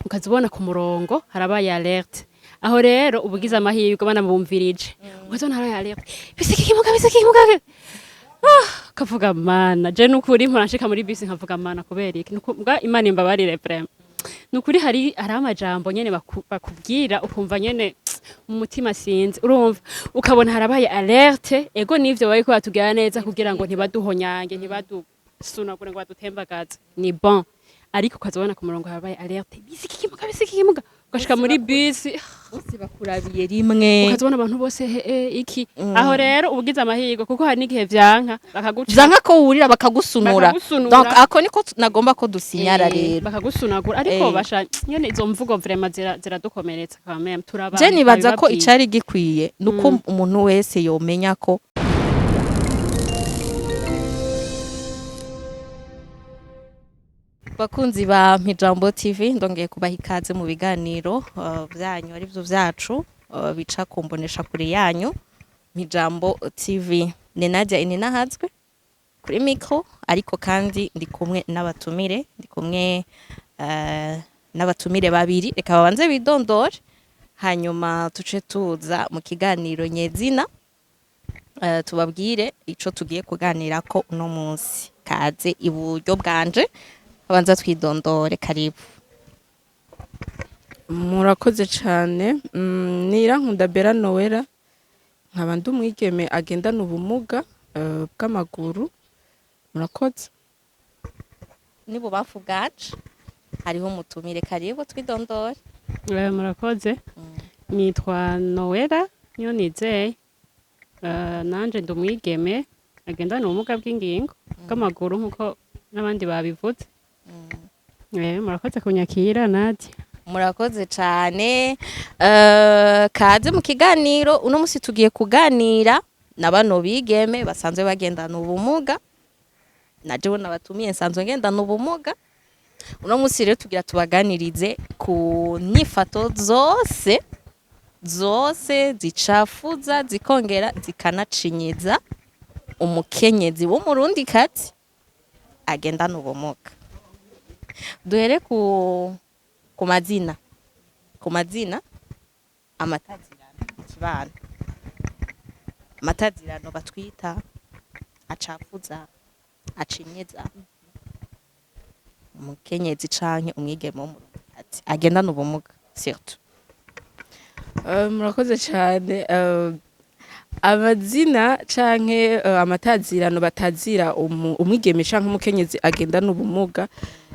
ukazibona ku murongo harabaye alerte aho rero ubugize amahirwe banamumvirije ukazona harabaye alerte bisikimuga kavuga mana je nukuri mporanshika muri bisi nkavuga mana kubera iki nukuvuga imana imbabarire vraiment nukuri hari amajambo nyene bakubwira ukumva nyene mu mutima sinzi urumva ukabona harabaye alerte ego nivyo bariko batubwira neza kugira ngo ntibaduhonyange ntibadusunagure ngo badutembagaze ni bon ariko ukazabona ku murongo harabaye alerte bisikimuga ugashika muri bisi bose bakurabiye rimwe ukazabona abantu bose iki aho rero ubugize amahirwe kuko hari n'igihe vyanka vyanka ko wurira bakagusunura donc ako niko nagomba ko dusinyara rero bakagusunagura ariko basha nyene izo mvugo vraiment ziradukomeretsa quand même turaba je nibaza ko icari gikwiye nuko umuntu wese yomenya ko bakunzi ba Mpijambo TV ndongeye kubaha ikaze mu biganiro byanyu ari byo vyacu bica kumbonesha kuri yanyu Mpijambo TV ni Nadia Ininahazwe kuri micro ariko kandi ndi kumwe n'abatumire n'abatumire babiri reka babanze bidondore hanyuma tuce tuza mu kiganiro nyezina tubabwire ico tugiye kuganira ko uno munsi kaze iburyo bwanje abanza twidondore karibu. Murakoze cyane Nirankunda Bella Noella nkaba ndumwigeme agendana ubumuga bw'amaguru murakoze nibo bafugaje hariho mutumire karibu twidondore. Murakoze nitwa Noella niyo nizeye nanje ndumwigeme agendana ubumuga bw'ingingo bw'amaguru nkuko n'abandi babivuze. Murakoze kunyakira Nadia. Murakoze cyane kaze mu kiganiro uno musi tugiye kuganira na bano bigeme basanzwe bagendana ubumuga naje bona batumiye nsanzwe ngendana ubumuga uno musi rero tugira tubaganirize ku nyifato zose zicafuza zikongera zikanacinyiza umukenyezi w'umurundi kati agendana ubumuga. Duhere ku mazina amatazirano batwita acafuza acinyeza umukenyezi canke umwigeme wo ati agendana ubumuga surtout. Murakoze cyane amazina canke amatazirano batazira umwigeme canke umukenyezi agendana ubumuga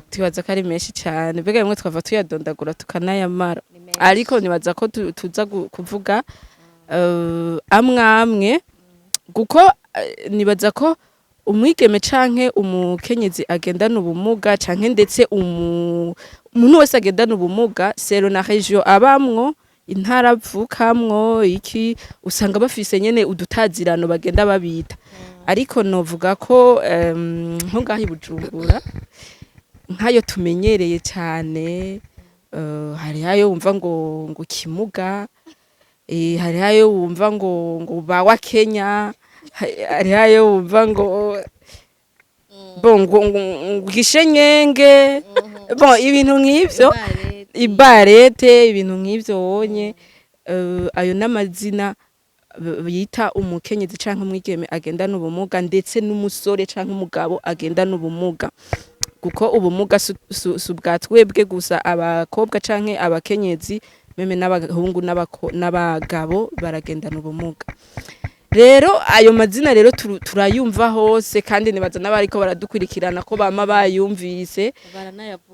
tubaza ko ari menshi cyane mbega bimwe twava tuyadondagura tukanayamara ariko nibaza ko tuza kuvuga amwe kuko nibaza ko umwigeme canke umukenyezi agendana ubumuga canke ndetse umuntu wese agendana ubumuga sero na region abamwo intara avukamwo iki usanga bafise nyene udutazirano bagenda babita ariko novuga ko nko ngaho Bujumbura nkayo tumenyereye cyane hari hayo wumva ngo kimuga hari hayo wumva ngo bawa Kenya hari hayo wumva ngo bongo gishenyenge bon ibintu nk'ivyo ibarete ibintu nk'ivyo wonye ayo n'amazina bita umukenyezi canke umwigeme agendana ubumuga ndetse n'umusore canke umugabo agendana ubumuga kuko ubumuga subwa twebwe gusa abakobwa canke abakenyezi meme n'abahungu n'abagabo baragendana ubumuga. Rero ayo mazina rero turayumva hose kandi nibaza n'abariko baradukurikirana ko bama bayumvise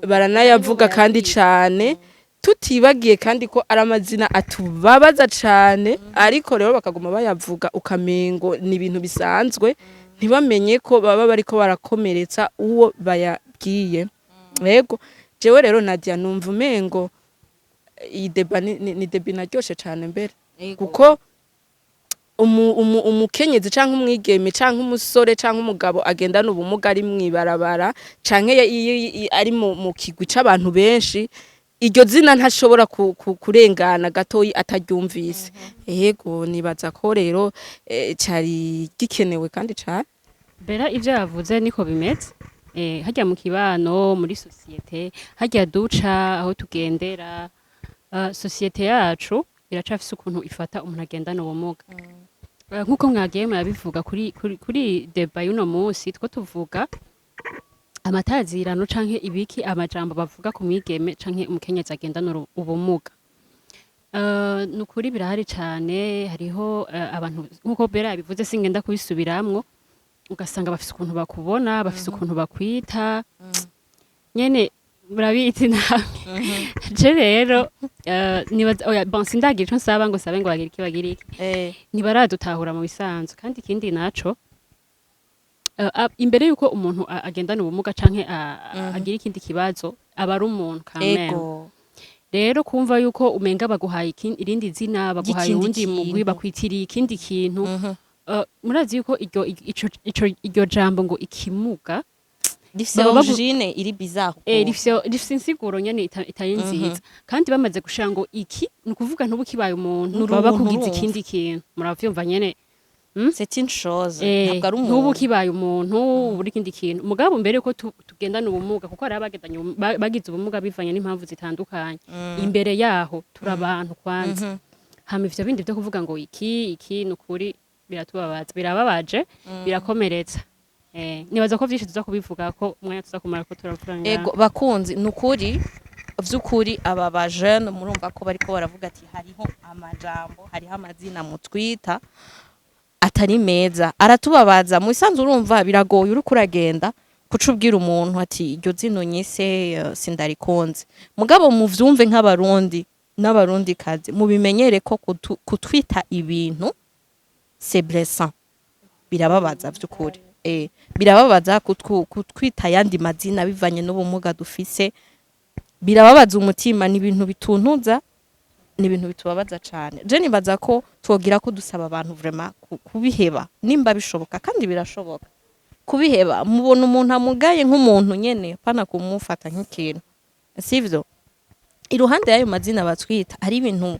baranayavuga kandi cane tutibagiye kandi ko ari amazina atubabaza cane ariko rero bakaguma bayavuga ukamengo ni ibintu bisanzwe ntibamenye ko baba bariko barakomeretsa uwo bayabwiye. Yego jewe rero Nadia numva umengo iyi deba ni debi naryoshe cane mbere kuko umukenyezi canke umwigeme canke umusore canke umugabo agendana ubumuga ari mwibarabara canke ari mu kigwi c'abantu benshi iryo zina ntashobora kurengana gatoyi ataryumvise. Yego nibaza ko rero cari gikenewe kandi cane Bella ivyo yavuze niko bimeze hajya mu kibano muri societe hajya duca aho tugendera societe yacu iracafise ukuntu ifata umuntu agendana ubumuga nkuko mwagiye murabivuga kuri deba y'uno munsi two tuvuga amatazirano canke ibiki amajambo bavuga ku mwigeme canke umukenyezi agendana ubumuga nukuri birahari cane hariho abantu nkuko bera bivuze singenda kubisubiramwo ugasanga bafise ukuntu bakubona bafise ukuntu bakwita nyene murabizi namwe je rero bon sindagira ico nsaba ngo sabe ngo bagira iki ntibaradutahura mu bisanzwe kandi ikindi naco imbere yuko umuntu agendana ubumuga canke agira ikindi kibazo aba ari umuntu kameme rero kumva yuko umenga baguhaye irindi zina baguhaye uwundi mugwi bakwitiriye ikindi kintu murazi yuko iryo jambo ngo ikimuga rifise origine iri bizarre rifise insiguro nyene itari nziza kandi bamaze gushira ngo iki ni ukuvuga ntubu kibaye umuntu baba bakugize ikindi kintu muravyumva nyene c'est une chose ntabwo ari umuntu ntubu kibaye umuntu buri kindi kintu mugabo mbere yuko tugendana ubumuga kuko hari abagendanye bagize ubumuga bivanye n'impamvu zitandukanye imbere yaho turi abantu kwanza hama ivyo bindi vyo kuvuga ngo iki nukuri biratubabaza birababaje birakomeretsa nibaza ko vyinshi tuza kubivuga ko umwanya tuza kumara ko turavuranya ego bakunzi nukuri vy'ukuri aba ba jeune murumva ko bariko baravuga ati hariho amajambo hariho amazina mutwita atari meza aratubabaza mu isanzu urumva biragoye uri kuragenda kucubwira umuntu ati iryo zino nyise sindarikonze mugabo muvyumve nk'abarundi n'abarundi kazi mubimenyere ko kutwita ibintu c'est blessant birababaza vy'ukuri birababaza kutwita yandi mazina bivanye n'ubumuga dufise birababaza umutima ni ibintu bituntuza ni ibintu bitubabaza cyane je nibaza ko twogira ko dusaba abantu vraiment kubiheba nimba bishoboka kandi birashoboka kubiheba mubona umuntu amugaye nk'umuntu nyene pana kumufata nk'ikintu sivyo iruhande y'ayo mazina batwita hari ibintu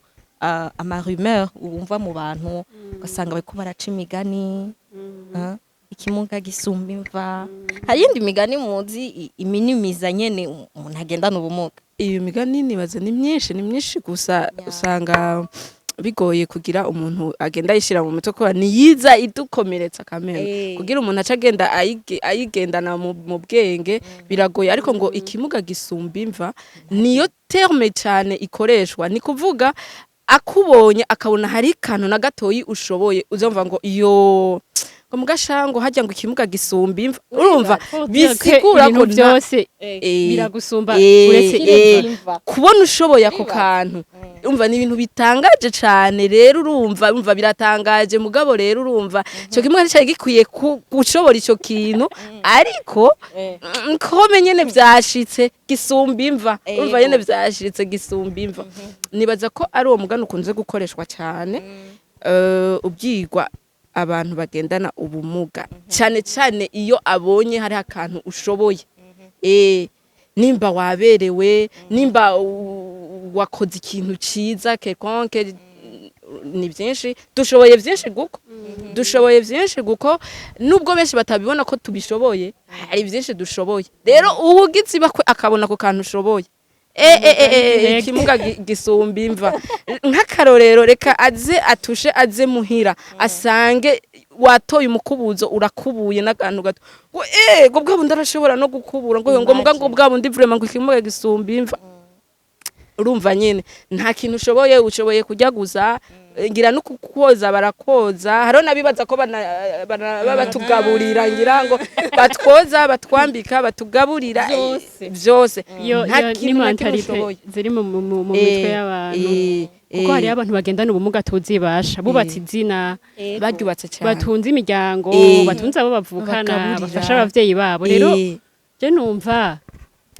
ama rumeur wumva mu bantu ugasanga bariko baraca imigani ikimuga gisumba imva hari indi migani muzi iminimiza nyene umuntu agendana ubumuga iyo migani nibaza ni myinshi gusa usanga bigoye kugira umuntu agenda yishira mu mutwe ko niyiza idukomeretsa kamera kugira umuntu aca agenda ayigendana mu bwenge biragoye ariko ngo ikimuga gisumba imva niyo terme cyane ikoreshwa ni kuvuga akubonye akabona hari kantu na gatoyi ushoboye uzumva ngo iyo ngo mugashango hajya ngo ikimuga gisumba imva urumva bisigura ko byose biragusumba uretse imva kubona ushoboye ako kantu umva ni ibintu bitangaje cyane rero urumva biratangaje mugabo rero urumva cyo kimwe cyari gikwiye gushobora ico kintu ariko kome nyene byashitse gisumba imva urumva nyene byashitse gisumba imva nibaza ko ari uwo mugano ukunze gukoreshwa cyane ubyigwa abantu bagendana ubumuga cyane cyane iyo abonye hari akantu ushoboye nimba waberewe nimba wakoze ikintu ciza quelconque ni byinshi dushoboye byinshi guko nubwo benshi batabibona ko tubishoboye hari byinshi dushoboye rero ubugizi bakwe akabona ko kantu ushoboye ikimuga gisumba imva nk'akarorero reka atushe aze muhira asange watoye umukubuzo urakubuye n'akantu gato ngo bwabundi arashobora no gukubura ngo muga ngo bwabundi vraiment ngo ikimuga gisumba imva urumva nyene nta kintu ushoboye kujya guza ngira no kukoza barakoza haro nabibaza ko batugaburira ngira ngo batwoza batwambika batugaburira byose nta kintu mentalite ziri mu mitwe y'abantu kuko hari abantu bagendana ubumuga tuzibasha bubatse izina baryubatse cyane batunze imiryango batunze abo bavukana bafasha abavyeyi babo rero je numva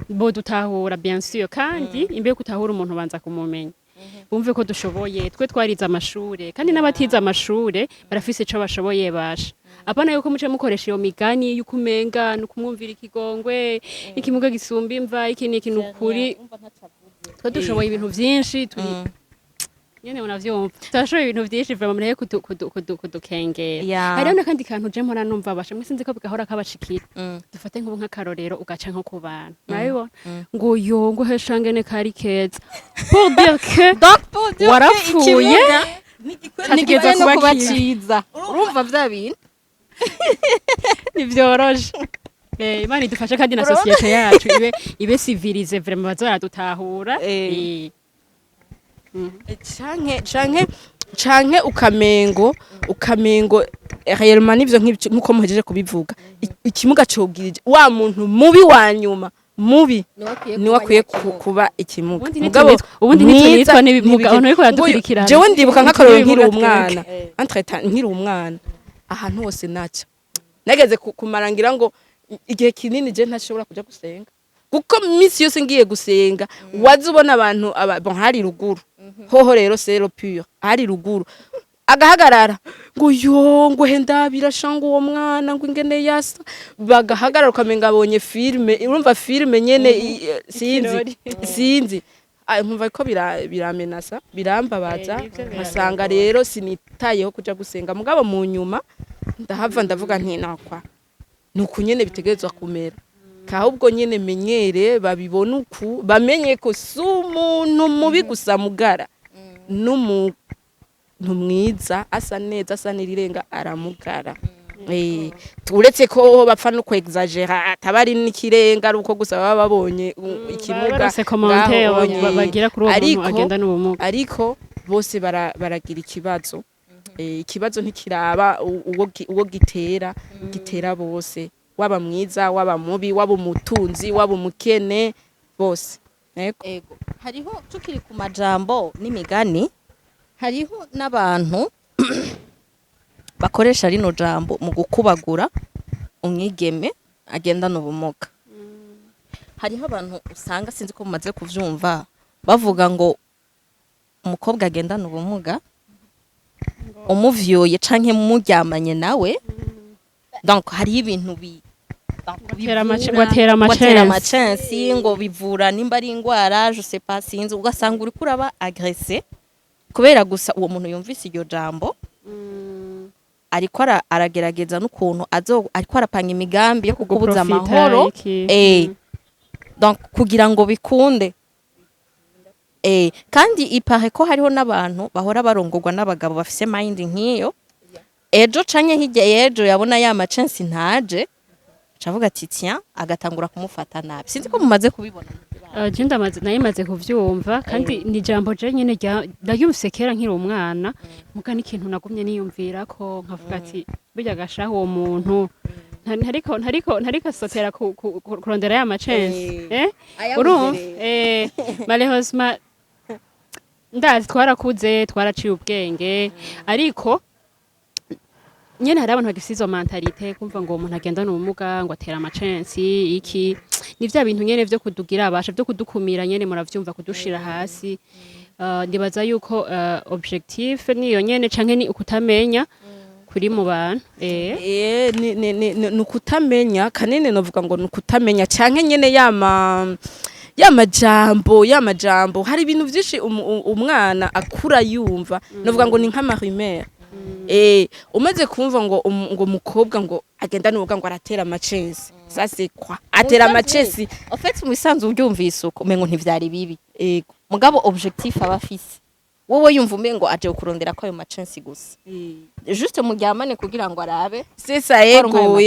bo dutahura bien sûr kandi imbe kutahura umuntu banza kumumenya bumve ko dushoboye twe twarize amashure kandi n'abatize amashure barafise ico bashoboye basha apana yuko muce mukoresha iyo migani yuko umenga nukumwumvira ikigongwe ikimuga gisumba imva iki nukuri twe dushoboye ibintu vyinshi turi nyene unavyumva turashoboye ibintu vyinshi vraiment mureke kudukengera Yeah. hariho n'akandi kantu je mpora numva basha mwe sinzi ko bigahora kabashikira dufate nk'ubu nk'akarorero ugaca nko ku bantu murabibona ngo yo ngo heshangene kari keza pour dire que warapfuye nigeze no kuba kuba kiza. ciza urumva vya bintu ntivyoroshe Imana idufashe kandi na societe yacu ibe civilize vraiment bazoradutahura canke ukamengo réellement nivyo nkuko muhejeje kubivuga ikimuga cobwirije wa muntu mubi wa nyuma mubi ni wakwiye kuba ikimuga ubundi nitwe n'ibimuga abantu ariko yadukurikirana jewe ndibuka nk'akaroro nkiri umwana ahantu hose naca nageze kumarangira ngo igihe kinini je ntashobora kuja gusenga kuko misi yose ngiye gusenga wazi ubona abantu bon hari ruguru hoho rero c'est pure hari ruguru agahagarara ngo yo ngo henda birashanga uwo mwana ngo ingene yasa bagahagarara ukamenga abonye filme urumva filme nyene sinzi nkumva ko biramenasa birambabaza nkasanga rero sinitayeho kuja gusenga mugabo mu nyuma ndahava ndavuga nti nakwa nuko nyene bitegerezwa kumera kahubwo nyene menyere babibona uku bamenye ko si umuntu mubi gusa mugara n'umuntu mwiza asa neza asa n'irirenga aramugara uretse ko bapfa no kwexagera atabari n'ikirenga ruko gusa baba babonye ikimuga bagira kuri uwo muntu agenda n'ubumuga ariko bose baragira ikibazo ikibazo ntikiraba uwo gitera bose waba mwiza waba mubi waba umutunzi waba umukene bose ego hariho tukiri ku majambo n'imigani hariho n'abantu bakoresha rino jambo mu gukubagura umwigeme agendana ubumuga hariho abantu usanga sinzi ko mumaze kuvyumva bavuga ngo umukobwa agendana ubumuga umuvyoye canke muryamanye nawe donc hari ibintu batera amachensi ngo bivura nimba ari ingwara je sais pas sinzi ugasanga uri kuraba agressé kubera gusa uwo muntu yumvise iryo jambo ariko aragerageza n'ukuntu ariko arapanga imigambi yo kukubuza amahoro donc kugira ngo bikunde kandi ipare ko hariho n'abantu bahora barongorwa n'abagabo bafise mind nk'iyo ejo canke hirya yejo yabona ya machensi ntaje cavuga ati tiens agatangura kumufata nabi sinzi ko mumaze kubibona je nayimaze kuvyumva kandi ni jambo je nyene ndaryumvise kera nkiri umwana muga n'ikintu nagumye niyumvira ko nkavuga ati burya gashaho uwo muntu ntariko sotera kurondera ya machensi urumva malheureusement ndazi twarakuze twaraciye ubwenge ariko nyene hari abantu bagifise izo mentalite kumva ngo umuntu agendana ubumuga ngo atera amachensi iki ni vya bintu nyene vyo kudugira abasha vyo kudukumira nyene muravyumva kudushira hasi ndibaza yuko objectif niyo nyene canke ni ukutamenya kuri mu bantu ni ukutamenya kanene novuga ngo ni ukutamenya canke nyene yamajambo hari ibintu vyinshi umwana akura yumva novuga ngo ni nk'amarumeur umaze kumva ngo umukobwa ngo agenda n'ubuga ngo aratera amachensi sase kwa atera amachensi en fait mu bisanzwe ubyumvise uko mengo ntivyari bibi mugabo objectif abafise wowe yumva umengo aje kurondera ko ayo machensi gusa juste muryamane kugira ngo arabe sesa yego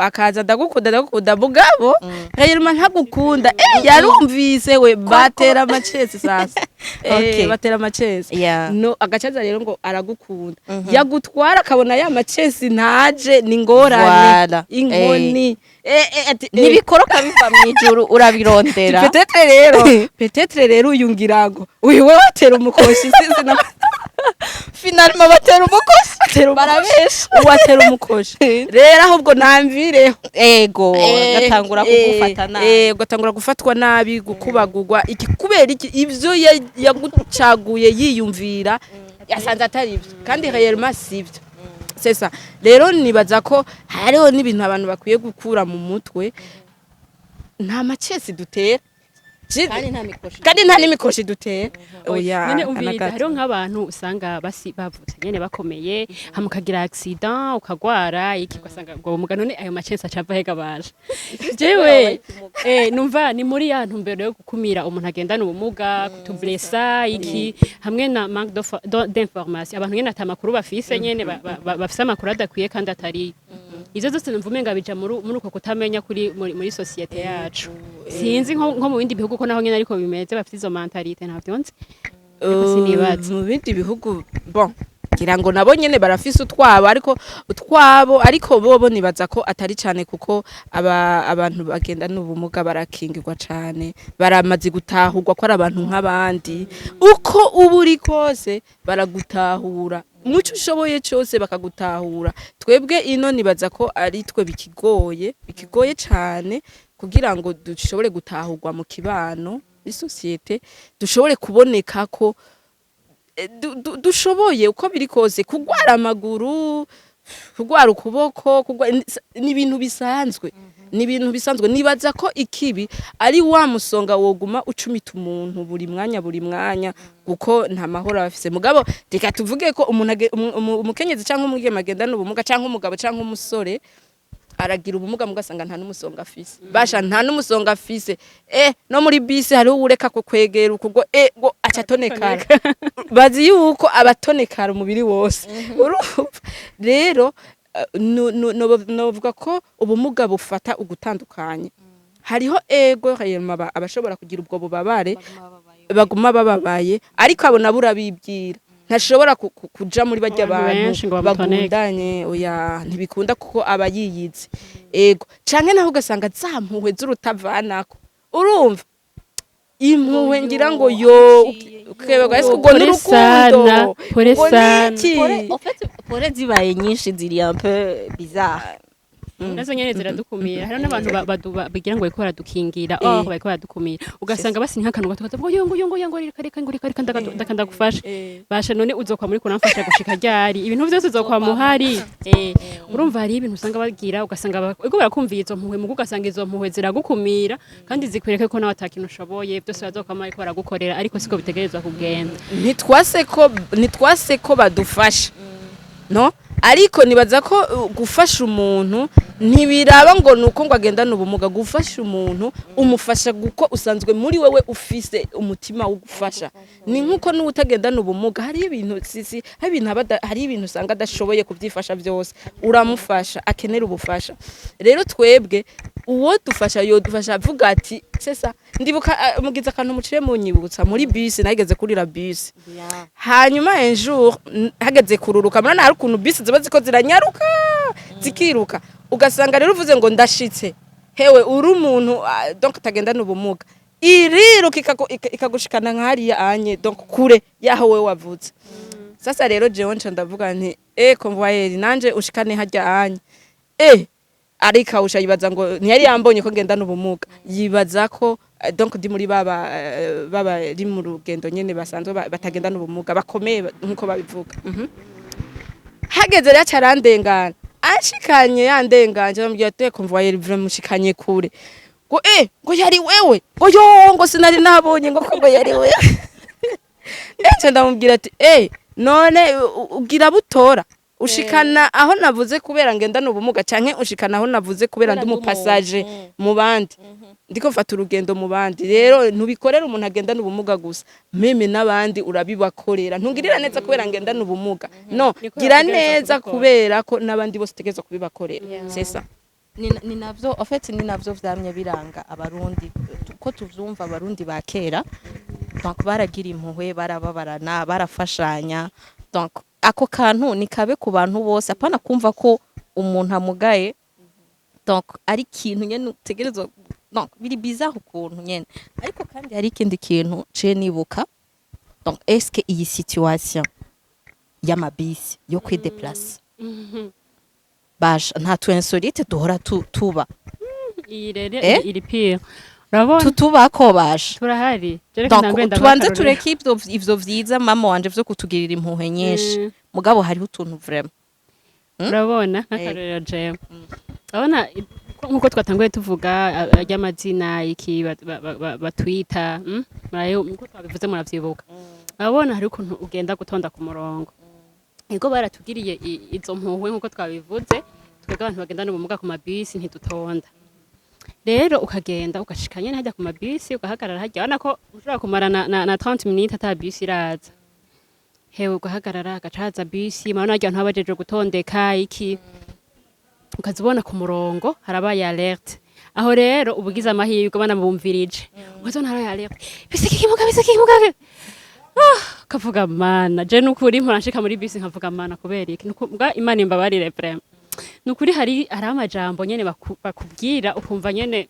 akaza ndagukunda mugabo rero ntagukunda yarumvise we batera amachensi sasa batera amachensi no agacaza rero ngo aragukunda yagutwara akabona ya machensi ntaje ni ngorane inkoni nibikoroka biva mwijuru urabirondera peut-être rero uyungirago uyu we watera umukoshi sinzi na finalement batera umukoshi barabesha watera umukoshi rero ahubwo namvireho ego gatangura kugufata nabi gatangura gufatwa nabi gukubagurwa iki kubera iki ivyo yagucaguye yiyumvira yasanze atari ivyo kandi réellement sivyo sesa rero nibaza ko hariho n'ibintu abantu bakwiye gukura mu mutwe nta machensi dutera kandi nta n'imikoshi dutera oya none umviriza anagato. hariho nk'abantu usanga bavutse nyene bakomeye hama ukagira accident ukagwara iki ugasanga ngo umugano none ayo macence acava hega baje jewe numva ni muri ya ntumbero yo gukumira umuntu agendana ubumuga kutublessa iki hamwe na manque d'information abantu nyene atamakuru bafise nyene bafise amakuru adakwiye kandi atari izo zose numva umenga bija muri uko kutamenya muri societe yacu sinzi nko mu bindi bihugu ko naho nyene ariko bimeze bafite izo mentalite ntabyo nzi mu bindi bihugu bon ngira ngo nabo nyene barafise utwabo ariko bobo nibaza ko atari cyane kuko abantu bagenda n'ubumuga barakingirwa cyane baramaze gutahurwa ko ari abantu nk'abandi uko uba uri kose baragutahura muco ushoboye cyose bakagutahura twebwe ino nibaza ko ari twe bikigoye cyane kugira ngo dushobore gutahurwa mu kibano isosiyete dushobore kuboneka ko dushoboye uko biri kose kugwara amaguru kugwara ukuboko ni ibintu bisanzwe nibaza ko ikibi ari wa musonga woguma ucumita umuntu buri mwanya kuko nta mahoro afise mugabo reka tuvuge ko umukenyezi cyangwa umwigeme agenda n'ubumuga cyangwa umugabo cyangwa umusore aragira ubumuga mugasanga nta n'umusonga afise basha nta n'umusonga afise no muri bisi hari ureka ko kwegera ukugo ngo acatonekara bazi yuko abatonekara umubiri wose rero novuga ko ubumuga bufata ugutandukanye hariho abashobora kugira ubwo bubabare baguma bababaye ariko abo nabo urabibwira ntashobora kuja muri bajya abantu bagundanye oya ntibikunda kuko aba yiyizi ego canke naho ugasanga zampuhwe z'urutavanako urumva impuhwe ngira ngo ukebega ese ubwo n'urukundo pore zibaye nyinshi ziri un peu bizarre nazo nyene ziradukumira hari n'abantu bagira ngo bariko baradukingira bariko baradukumira ugasanga basinye nk'akantu gato ngo yongo reka ndagufasha basha none uzokwa muri kunamfasha gushika ryari ibintu byose uzokwa muhari urumva hari ibintu usanga bagira ugasanga bariko barakumviye izo mpuhwe mu ugasanga izo mpuhwe ziragukumira kandi zikwereka ko nawe atakintu ushoboye byose bazokwa ariko baragukorera ariko siko bitegerezwa kugenda ntitwase ko badufasha no ariko nibaza ko gufasha umuntu ntibiraba ngo nuko ngo agendana ubumuga gufasha umuntu umufasha guko usanzwe muri wewe ufise umutima wo gufasha ni nkuko n'utagendana ubumuga hari ibintu usanga adashoboye kubyifasha byose uramufasha akenera ubufasha rero twebwe uwo dufasha dufasha avuga ati sesa ndibuka mugize akantu mucire mu nyibutsa muri bus nageze kurira bus hanyuma un jour hageze kururuka mwana hari ukuntu bus ziba ziko ziranyaruka zikiruka ugasanga rero uvuze ngo ndashitse hewe uri umuntu donc tagendana ubumuga iriruka ikagushikana nk'ariya anye donc kure yaho we wavutse sasa rero jewe nca ndavuga nti convoyeur nanje ushikane hajya anye arika ushayibaza ngo ntiyari yambonye ko ngendana ubumuga yibaza ko donc ndi muri baba ri mu rugendo nyene basanzwe batagendana ubumuga bakomeye nkuko babivuga hageze rya carandengana ashikanye yandenganje bambwiye ate convoyeur vraiment mushikanye kure ngo ngo yari wewe ngo ngo sinari nabonye ngo yari wewe ece ndamubwira ati none ugira butora ushikana aho navuze kubera ngendana ubumuga canke ushikana aho navuze kubera ndi mu passage mu bandi ndiko mfata urugendo mu bandi rero ntubikorera umuntu agendana ubumuga gusa meme nabandi urabibakorera ntungirira neza kubera ngendana ubumuga no gira neza kubera ko nabandi bose tegeza kubibakorera sesa ni navyo en fait ni navyo vyamye biranga abarundi ko tuvyumva abarundi bakera donc baragira impuhwe barababarana barafashanya donc ako kantu ni kabe ku bantu bose apana kumva ko umuntu amugaye donc ari kintu nyene utegerezwa donc biri bizarre ukuntu nyene ariko kandi hari ikindi kintu je nibuka donc est-ce que iyi situation y'amabisi yo kwideplace basha nta tu insolite duhora tuba iri pire urabona tutubako basha turahari tubanze tureke ivyo vyiza mama wanje vyo kutugirira impuhwe nyinshi mugabo hariho utuntu vraiment urabona nk'akarorero jewe urabona nkuko twatanguye tuvuga ry'amazina iki batwita murayo nkuko twabivuze muravyibuka abona hari ukuntu ugenda gutonda ku murongo ego baratugiriye izo mpuhwe nkuko twabivuze twebwe abantu bagendana ubumuga ku mabisi ntidutonda rero ukagenda ugashika nyene hajya ku mabisi ugahagarara hajya ubona ko ushobora kumara na 30 minutes ata bisi iraza hewe ugahagarara agacaza bisi mabona hajya abantu babajeje gutondeka iki ukazibona ku murongo harabaye alerte aho rero ubugize amahirwe banamubumvirije ukazona harabaye alerte bisi kikimuga kavuga mana je nukuri mpuranshika muri bisi nkavuga mana kubera iki nukuvuga imana imbabarire vraiment nukuri hari amajambo nyene bakubwira ukumva nyene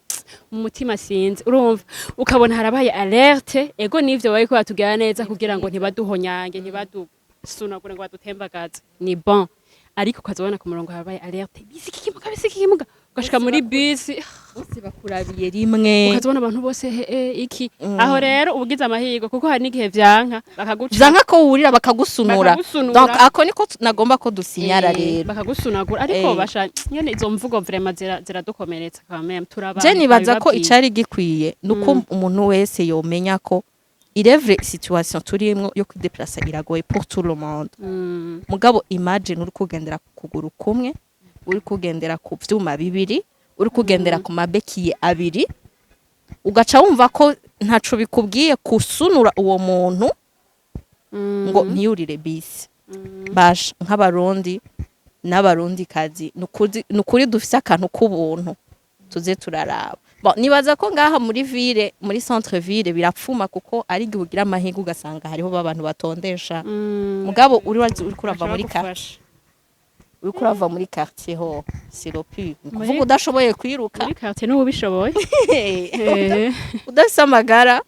umutima sinzi urumva ukabona harabaye alerte ego nivyo bari ko batugera neza kugira ngo ntibaduhonyange ntibadusunagure ngo badutembagaze ni bon ariko ukazabona ku murongo harabaye alerte bisi kikimuga ugashika muri bisi bose bakurabiye rimwe ukazabona abantu bose iki aho rero ubugize amahirwe kuko hari n'igihe vyanka bakaguca zanka ko wurira bakagusunura donc ako niko nagomba ko dusinyara rero bakagusunagura ariko basha nyene izo mvugo vraiment ziradukomeretsa quand même turabana je nibaza ko icari gikwiye nuko umuntu wese yomenya ko irevre situation turimwo yo kwideplacer iragoye pour tout le monde mugabo imagine uri kugendera ku kuguru kumwe uri kugendera ku vyuma bibiri uri kugendera ku mabekiye abiri ugaca wumva ko ntaco bikubwiye kusunura uwo muntu ngo ntiyurire bisi basha nk'abarundi n'abarundi kazi nukuri dufise akantu k'ubuntu tuze turaraba nibaza ko ngaha muri ville muri centre ville birapfuma kuko ari gihugira amahirwe ugasanga hariho abantu batondesha mugabo uri kurava muri quartier uri kurava muri quartier ho siropi kuvuga udashoboye kwiruka muri quartier no ubishoboye udasamagara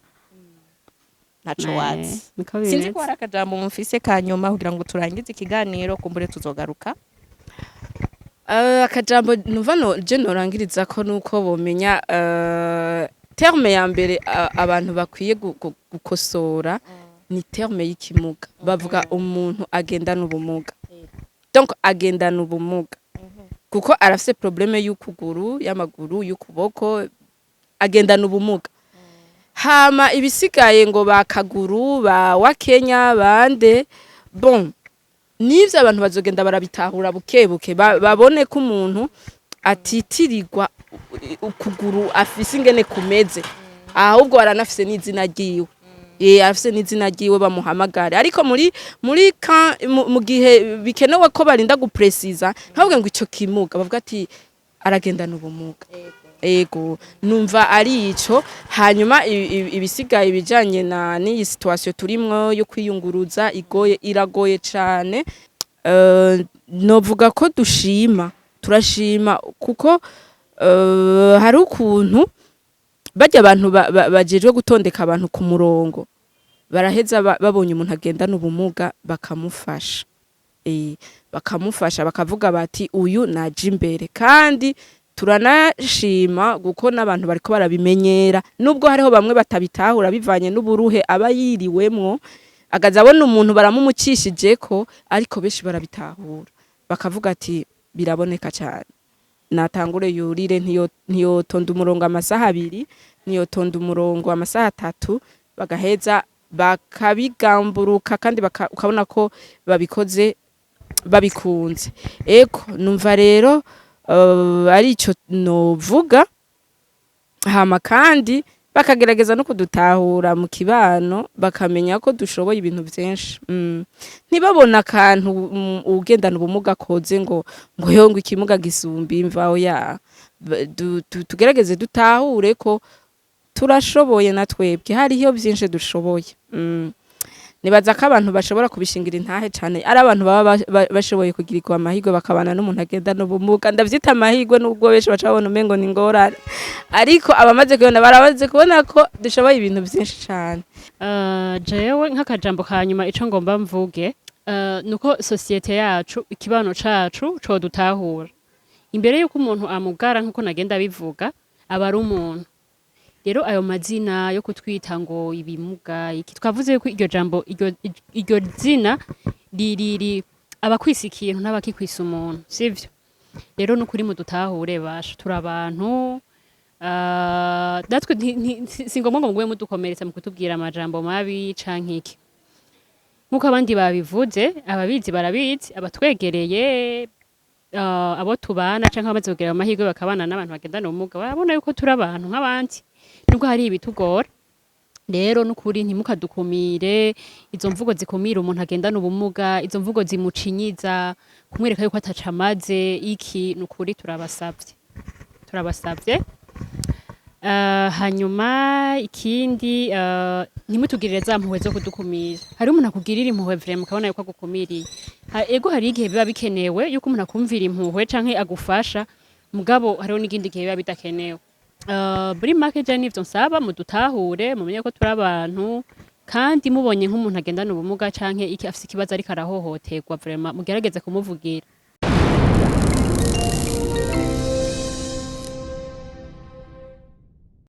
naco wazi sinzi ko harakajambo mufise kanyuma kugira ngo turangize ikiganiro kumbure tuzogaruka akajambo numva je norangiriza ko nuko bomenya terme ya mbere abantu bakwiye gukosora ni terme y'ikimuga bavuga umuntu agendana ubumuga donc agendana ubumuga kuko arafise probleme y'ukuguru y'amaguru y'ukuboko agendana ubumuga hama ibisigaye ngo bakaguru ba Wakenya bande bon nivyo abantu bazogenda barabitahura bukebuke babone ko umuntu atitirirwa ukuguru afise ingene kumeze ahubwo aranafise n'izina ryiwe afise n'izina ryiwe bamuhamagare ariko mu gihe bikenewe ko barinda gupresiza ntabwo ngo ico kimuga bavuga ati aragendana ubumuga ego numva ari ico hanyuma ibisigaye bijanye na n'iyi situation turimwo yo kwiyunguruza iragoye cane novuga ko turashima kuko hari ukuntu bajya abantu bajejwe gutondeka abantu ku murongo baraheza babonye umuntu agendana ubumuga bakamufasha bakavuga bati uyu naje imbere kandi turanashima guko n'abantu bariko barabimenyera nubwo hariho bamwe batabitahura bivanye n'uburuhe aba yiriwemwo agaza abona umuntu baramumucishijeko ariko benshi barabitahura bakavuga ati biraboneka cyane natangure yurire ntiyotonda umurongo amasaha 2 ntiyotonda umurongo amasaha 3 bagaheza bakabigamburuka kandi ukabona ko babikoze babikunze eko numva rero ari ico novuga hama kandi bakagerageza no kudutahura mu kibano bakamenya ko dushoboye ibintu byinshi ntibabona akantu ugendana ubumuga koze ngo yongo ikimuga gisumba imvaho ya tugerageze dutahure ko turashoboye natwebwe hariho byinshi dushoboye nibaza ko abantu bashobora kubishingira intahe cyane ari abantu baba bashoboye kugirirwa amahirwe bakabana n'umuntu agendana ubumuga ndavyita amahirwe nubwo benshi bacabona umengo ni ngorane ariko abamaze kubona barabaze kubona ko dushoboye ibintu byinshi cyane jewe nk'akajambo kanyuma ico ngomba mvuge nuko societe yacu ikibano cacu co dutahura imbere yuko umuntu amugara nkuko nagenda bivuga aba ari umuntu rero ayo mazina yo kutwita ngo ibimuga iki twavuze yuko iryo jambo iryo zina riri abakwisa ikintu n'abakikwisa umuntu sivyo rero nukuri mudutahure basha turi abantu datwe si ngombwa ngo mugwe mudukomeretsa mu kutubwira amajambo mabi canke iki nkuko abandi babivuze ababizi barabizi abatwegereye abo tubana canke abamaze kugira amahirwe bakabana n'abantu bagendana ubumuga barabona yuko turi abantu nk'abandi nubwo hari ibitugora rero nukuri ntimukadukumire izo mvugo zikumira umuntu agendana ubumuga izo mvugo zimucinyiza kumwereka yuko atacamaze iki nukuri turabasavye hanyuma ikindi ntimutugirire za mpuhwe zo kudukumira hari umuntu akugirira impuhwe vraiment ukabona yuko agukumiriye ego hari igihe biba bikenewe yuko umuntu akumvira impuhwe canke agufasha mugabo hariho n'ikindi gihe biba bidakenewe muri make je nivyo nsaba mudutahure mumenye ko turi abantu kandi mubonye nk'umuntu agendana ubumuga canke iki afise ikibazo ariko arahohoterwa vraiment mugerageze kumuvugira